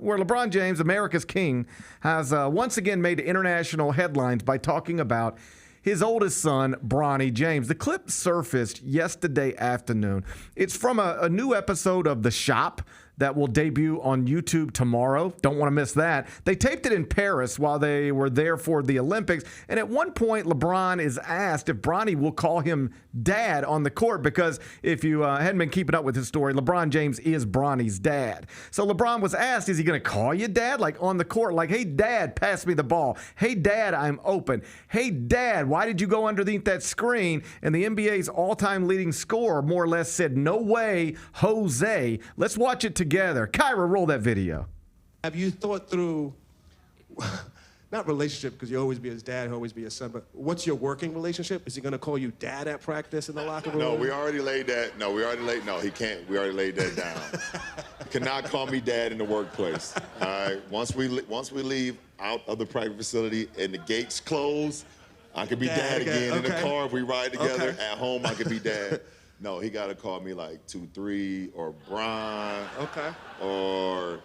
where LeBron James, America's king, has once again made international headlines by talking about his oldest son, Bronny James. The clip surfaced yesterday afternoon. It's from a new episode of The Shop that will debut on YouTube tomorrow. Don't want to miss that. They taped it in Paris while they were there for the Olympics. And at one point, LeBron is asked if Bronny will call him dad on the court, because if you hadn't been keeping up with his story, LeBron James is Bronny's dad. So LeBron was asked, is he going to call you dad? Like on the court, like, hey, dad, pass me the ball. Hey, dad, I'm open. Hey, dad, why did you go underneath that screen? And the NBA's all-time leading scorer more or less said, no way, Jose. Let's watch it together. Kyra, roll that video. Have you thought through, not relationship, because you always be his dad, he'll always be his son, but what's your working relationship? Is he going to call you dad at practice in the locker room? No, we already laid that. No, he can't. We already laid that down. You cannot call me dad in the workplace. All right. Once we leave out of the private facility and the gates close, I could be dad again. Okay. In the car if we ride together. Okay. At home, I could be dad. No, he got to call me like 2-3 or Bron. Okay. Or,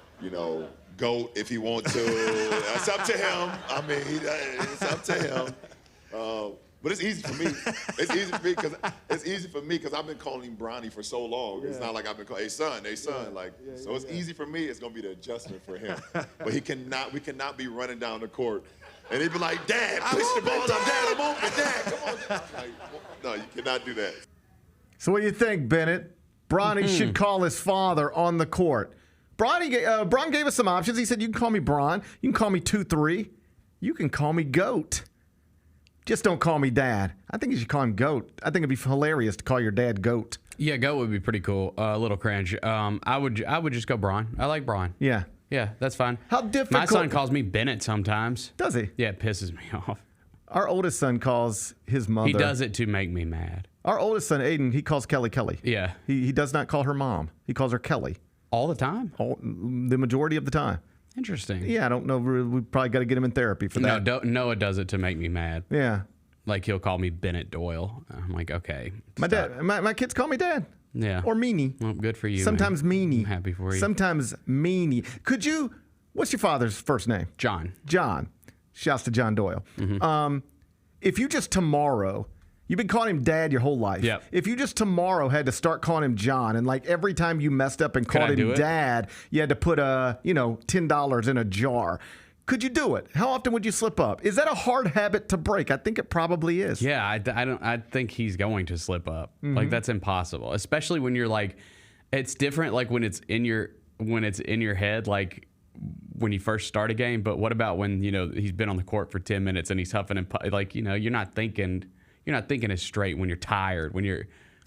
GOAT if he wants to. That's up to him. I mean, it's up to him. But it's easy for me. It's easy for me because I've been calling him Bronny for so long. Yeah. It's not like I've been calling, hey son. So it's easy for me. It's gonna be the adjustment for him. But we cannot be running down the court and he'd be like, Dad, push the ball up, Dad, I'm open, Dad, come on. Like, no, you cannot do that. So what do you think, Bennett? Bronny should call his father on the court. Bron gave us some options. He said, you can call me Bron. You can call me 2-3. You can call me GOAT. Just don't call me dad. I think you should call him GOAT. I think it'd be hilarious to call your dad GOAT. Yeah, GOAT would be pretty cool. A little cringe. I would just go Bron. I like Bron. Yeah. Yeah, that's fine. How difficult? My son calls me Bennett sometimes. Does he? Yeah, it pisses me off. Our oldest son calls his mother. He does it to make me mad. Our oldest son, Aiden, he calls Kelly Kelly. Yeah. He does not call her mom. He calls her Kelly. All the time? The majority of the time. Interesting. Yeah, I don't know. We probably got to get him in therapy for that. No, Noah does it to make me mad. Yeah. Like he'll call me Bennett Doyle. I'm like, okay. My kids call me dad. Yeah. Or Meanie. Well, good for you. Sometimes man. Meanie. I'm happy for you. Sometimes Meanie. What's your father's first name? John. John. Shouts to John Doyle. Mm-hmm. If you just tomorrow, you've been calling him dad your whole life. Yep. If you just tomorrow had to start calling him John, and like every time you messed up and called him dad, you had to put $10 in a jar. Could you do it? How often would you slip up? Is that a hard habit to break? I think it probably is. Yeah, I think he's going to slip up. Mm-hmm. Like that's impossible, especially when you're like, it's different. Like when it's in your head, like when you first start a game. But what about when he's been on the court for 10 minutes and he's huffing and like you're not thinking as straight when you're tired,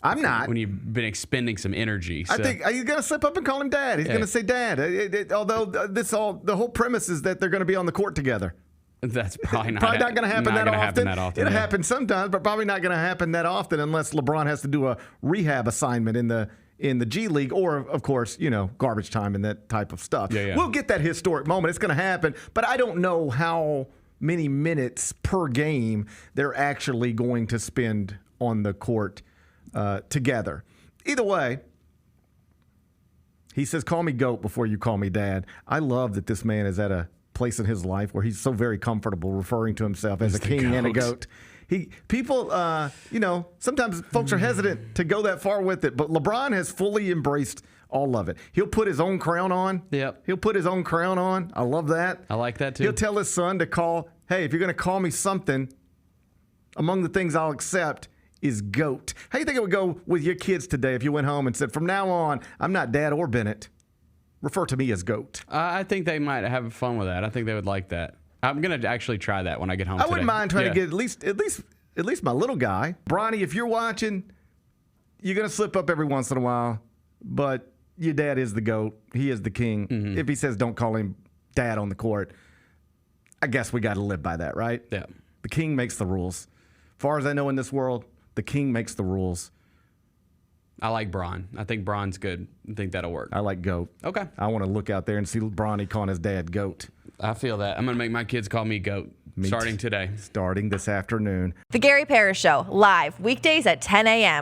I'm not. When you've been expending some energy. So. I think, are you going to slip up and call him dad? He's going to say dad. Although the whole premise is that they're going to be on the court together. That's probably not going to happen that often. It'll yeah. happen sometimes, but probably not going to happen that often unless LeBron has to do a rehab assignment in the G League or, of course, garbage time and that type of stuff. Yeah. We'll get that historic moment. It's going to happen, but I don't know how many minutes per game they're actually going to spend on the court together. Either way, he says, call me GOAT before you call me dad. I love that this man is at a place in his life where he's so very comfortable referring to himself as a king and a goat. Sometimes folks are hesitant to go that far with it, but LeBron has fully embraced all of it. He'll put his own crown on. Yep. He'll put his own crown on. I love that. I like that too. He'll tell his son to hey, if you're going to call me something, among the things I'll accept is GOAT. How do you think it would go with your kids today if you went home and said, from now on, I'm not Dad or Bennett. Refer to me as GOAT. I think they might have fun with that. I think they would like that. I'm going to actually try that when I get home I wouldn't mind trying to get at least my little guy. Bronny, if you're watching, you're going to slip up every once in a while, but your dad is the GOAT. He is the king. Mm-hmm. If he says don't call him dad on the court, I guess we got to live by that, right? Yeah. The king makes the rules. As far as I know in this world, the king makes the rules. I like Bron. I think Bron's good. I think that'll work. I like GOAT. Okay. I want to look out there and see Bronny calling his dad GOAT. I feel that. I'm going to make my kids call me GOAT starting today. Starting this afternoon. The Gary Parrish Show, live weekdays at 10 a.m.